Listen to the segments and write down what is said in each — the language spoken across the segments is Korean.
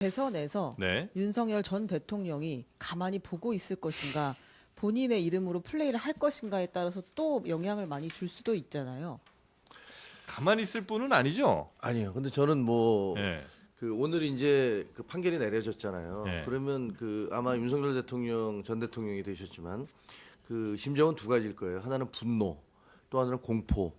대선에서 네. 윤석열 전 대통령이 가만히 보고 있을 것인가, 본인의 이름으로 플레이를 할 것인가에 따라서 또 영향을 많이 줄 수도 있잖아요. 가만히 있을 분은 아니죠. 아니요. 근데 저는 뭐 네. 오늘 이제 그 판결이 내려졌잖아요. 네. 그러면 아마 윤석열 대통령 전 대통령이 되셨지만 심정은 두 가지일 거예요. 하나는 분노, 또 하나는 공포.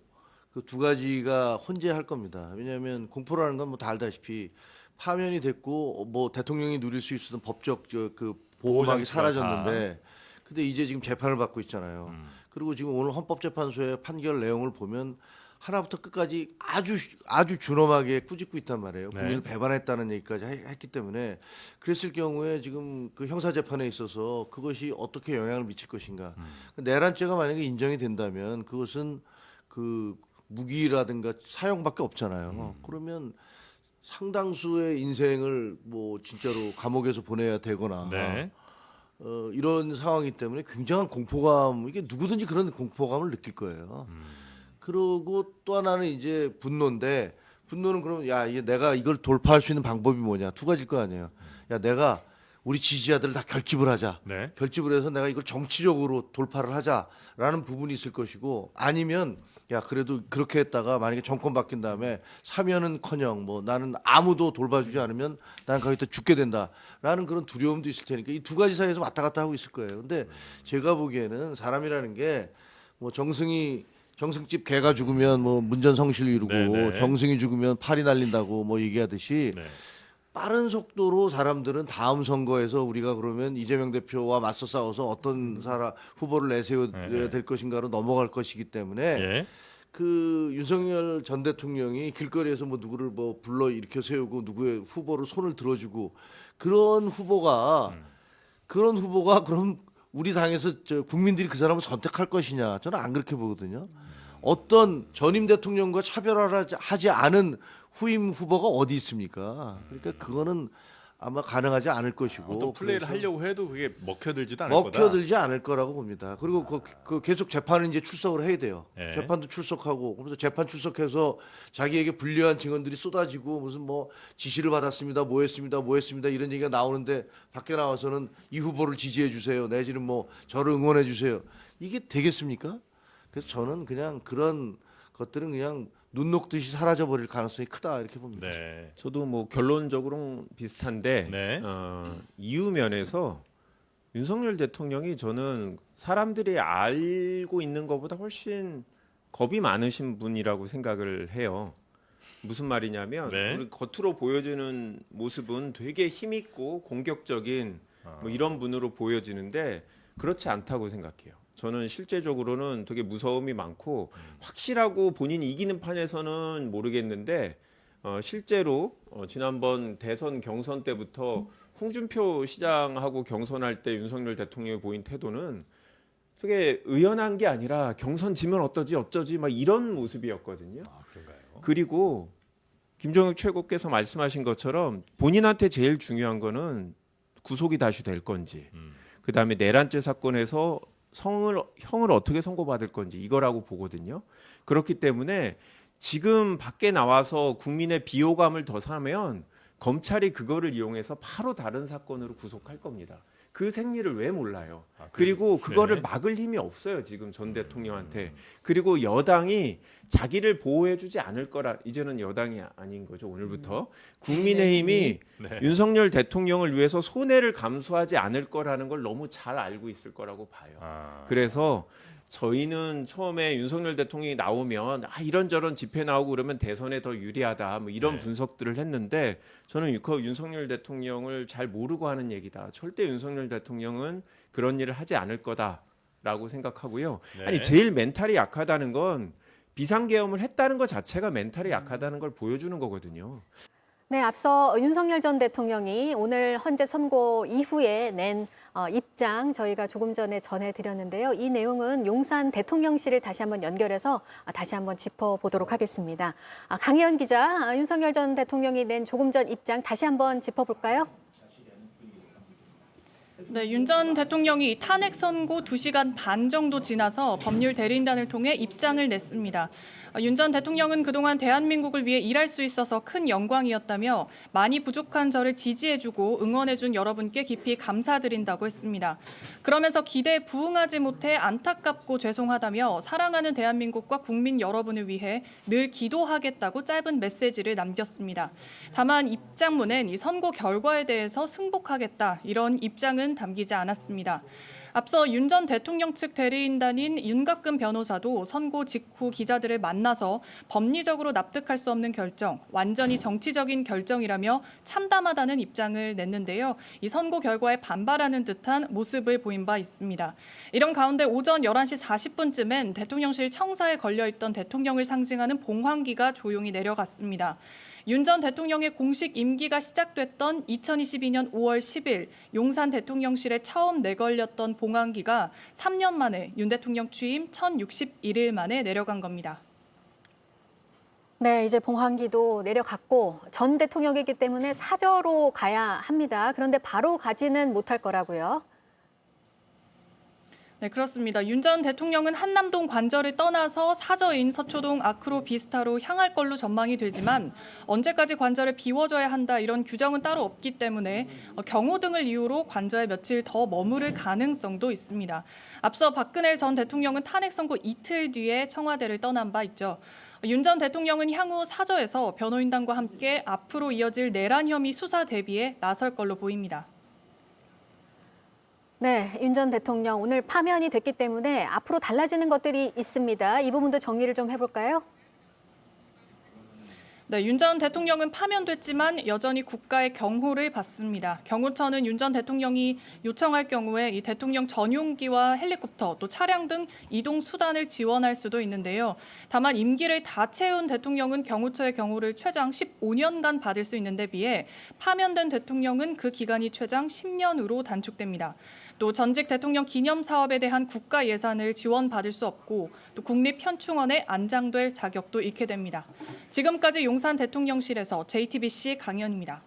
그 두 가지가 혼재할 겁니다. 왜냐하면 공포라는 건 뭐 다 알다시피 파면이 됐고 뭐 대통령이 누릴 수 있었던 법적 보호막이 보호장치가 사라졌는데, 근데 이제 지금 재판을 받고 있잖아요. 그리고 지금 오늘 헌법재판소의 판결 내용을 보면 하나부터 끝까지 아주 준엄하게 꾸짖고 있단 말이에요. 네. 국민을 배반했다는 얘기까지 했기 때문에, 그랬을 경우에 지금 그 형사 재판에 있어서 그것이 어떻게 영향을 미칠 것인가. 내란죄가 만약에 인정이 된다면 그것은 그 무기라든가 사형밖에 없잖아요. 그러면 상당수의 인생을 뭐 진짜로 감옥에서 보내야 되거나 네. 이런 상황이기 때문에 굉장한 공포감, 이게 누구든지 그런 공포감을 느낄 거예요. 그리고 또 하나는 이제 분노인데, 분노는 그러면 야, 이게 내가 이걸 돌파할 수 있는 방법이 뭐냐, 두 가지일 거 아니에요. 야, 내가 우리 지지자들을 다 결집을 하자. 네. 결집을 해서 내가 이걸 정치적으로 돌파를 하자라는 부분이 있을 것이고, 아니면 야, 그래도 그렇게 했다가 만약에 정권 바뀐 다음에 사면은커녕 뭐 나는 아무도 돌봐주지 않으면 나는 거기서 죽게 된다라는 그런 두려움도 있을 테니까 이 두 가지 사이에서 왔다 갔다 하고 있을 거예요. 근데 제가 보기에는 사람이라는 게 뭐 정승집 개가 죽으면 뭐 문전성시를 이루고, 네네. 정승이 죽으면 팔이 날린다고 뭐 얘기하듯이, 네. 빠른 속도로 사람들은 다음 선거에서 우리가 그러면 이재명 대표와 맞서 싸워서 어떤 후보를 내세워야 네. 될 것인가로 넘어갈 것이기 때문에, 예. 윤석열 전 대통령이 길거리에서 뭐 누구를 뭐 불러 일으켜 세우고 누구의 후보를 손을 들어주고 그런 후보가 그럼 우리 당에서 국민들이 그 사람을 선택할 것이냐, 저는 안 그렇게 보거든요. 어떤 전임 대통령과 차별화를 하지 않은 후임 후보가 어디 있습니까? 그러니까 그거는 아마 가능하지 않을 것이고, 어떤 플레이를 그래서 하려고 해도 그게 먹혀들지도 않을 거다. 먹혀들지 않을 거라고 봅니다. 그리고 계속 재판을 이제 출석을 해야 돼요. 네. 재판도 출석하고, 그래서 재판 출석해서 자기에게 불리한 증언들이 쏟아지고, 무슨 뭐 지시를 받았습니다, 뭐 했습니다 이런 얘기가 나오는데, 밖에 나와서는 이 후보를 지지해 주세요, 내지는 뭐 저를 응원해 주세요. 이게 되겠습니까? 그래서 저는 그냥 그런 것들은 그냥 눈 녹듯이 사라져 버릴 가능성이 크다, 이렇게 봅니다. 네. 저도 뭐 결론적으로는 비슷한데 네. 이유 면에서 윤석열 대통령이 저는 사람들이 알고 있는 것보다 훨씬 겁이 많으신 분이라고 생각을 해요. 무슨 말이냐면 네. 우리 겉으로 보여지는 모습은 되게 힘있고 공격적인 뭐 이런 분으로 보여지는데 그렇지 않다고 생각해요. 저는 실제적으로는 되게 무서움이 많고 확실하고 본인이 이기는 판에서는 모르겠는데 실제로 지난번 대선 경선 때부터 홍준표 시장하고 경선할 때 윤석열 대통령이 보인 태도는 되게 의연한 게 아니라 경선 지면 어쩌지 막 이런 모습이었거든요. 아, 그런가요? 그리고 김종혁 최고께서 말씀하신 것처럼 본인한테 제일 중요한 거는 구속이 다시 될 건지, 그다음에 내란죄 사건에서 형을 어떻게 선고받을 건지 이거라고 보거든요. 그렇기 때문에 지금 밖에 나와서 국민의 비호감을 더 사면 검찰이 그거를 이용해서 바로 다른 사건으로 구속할 겁니다. 그 생리를 왜 몰라요? 그리고 그거를 네. 막을 힘이 없어요, 지금 전 대통령한테. 그리고 여당이 자기를 보호해주지 않을 거라, 이제는 여당이 아닌 거죠, 오늘부터. 국민의힘이 네. 윤석열 대통령을 위해서 손해를 감수하지 않을 거라는 걸 너무 잘 알고 있을 거라고 봐요. 그래서 저희는 처음에 윤석열 대통령이 나오면 이런저런 집회 나오고 그러면 대선에 더 유리하다 뭐 이런 네. 분석들을 했는데, 저는 윤석열 대통령을 잘 모르고 하는 얘기다. 절대 윤석열 대통령은 그런 일을 하지 않을 거다라고 생각하고요. 네. 아니 제일 멘탈이 약하다는 건 비상계엄을 했다는 것 자체가 멘탈이 약하다는 걸 보여주는 거거든요. 네, 앞서 윤석열 전 대통령이 오늘 헌재 선고 이후에 낸 입장 저희가 조금 전에 전해드렸는데요. 이 내용은 용산 대통령실을 다시 한번 연결해서 다시 한번 짚어보도록 하겠습니다. 강혜연 기자, 윤석열 전 대통령이 낸 조금 전 입장 다시 한번 짚어볼까요? 네, 윤 전 대통령이 탄핵 선고 2시간 반 정도 지나서 법률 대리인단을 통해 입장을 냈습니다. 윤 전 대통령은 그동안 대한민국을 위해 일할 수 있어서 큰 영광이었다며 많이 부족한 저를 지지해주고 응원해준 여러분께 깊이 감사드린다고 했습니다. 그러면서 기대에 부응하지 못해 안타깝고 죄송하다며 사랑하는 대한민국과 국민 여러분을 위해 늘 기도하겠다고 짧은 메시지를 남겼습니다. 다만 입장문엔 이 선고 결과에 대해서 승복하겠다 이런 입장은 담기지 않았습니다. 앞서 윤 전 대통령 측 대리인단인 윤갑근 변호사도 선고 직후 기자들을 만나서 법리적으로 납득할 수 없는 결정, 완전히 정치적인 결정이라며 참담하다는 입장을 냈는데요. 이 선고 결과에 반발하는 듯한 모습을 보인 바 있습니다. 이런 가운데 오전 11시 40분쯤엔 대통령실 청사에 걸려있던 대통령을 상징하는 봉황기가 조용히 내려갔습니다. 윤 전 대통령의 공식 임기가 시작됐던 2022년 5월 10일 용산 대통령실에 처음 내걸렸던 봉황기가 3년 만에 윤 대통령 취임 1061일 만에 내려간 겁니다. 네, 이제 봉황기도 내려갔고 전 대통령이기 때문에 사저로 가야 합니다. 그런데 바로 가지는 못할 거라고요. 네, 그렇습니다. 윤 전 대통령은 한남동 관저를 떠나서 사저인 서초동 아크로비스타로 향할 걸로 전망이 되지만 언제까지 관저를 비워줘야 한다 이런 규정은 따로 없기 때문에 경호 등을 이유로 관저에 며칠 더 머무를 가능성도 있습니다. 앞서 박근혜 전 대통령은 탄핵 선고 이틀 뒤에 청와대를 떠난 바 있죠. 윤 전 대통령은 향후 사저에서 변호인단과 함께 앞으로 이어질 내란 혐의 수사 대비에 나설 걸로 보입니다. 네, 윤 전 대통령 오늘 파면이 됐기 때문에 앞으로 달라지는 것들이 있습니다. 이 부분도 정리를 좀 해볼까요? 네, 윤 전 대통령은 파면됐지만 여전히 국가의 경호를 받습니다. 경호처는 윤 전 대통령이 요청할 경우에 이 대통령 전용기와 헬리콥터 또 차량 등 이동 수단을 지원할 수도 있는데요. 다만 임기를 다 채운 대통령은 경호처의 경호를 최장 15년간 받을 수 있는데 비해 파면된 대통령은 그 기간이 최장 10년으로 단축됩니다. 또 전직 대통령 기념 사업에 대한 국가 예산을 지원받을 수 없고 또 국립현충원에 안장될 자격도 잃게 됩니다. 지금까지 용산 대통령실에서 JTBC 강연입니다.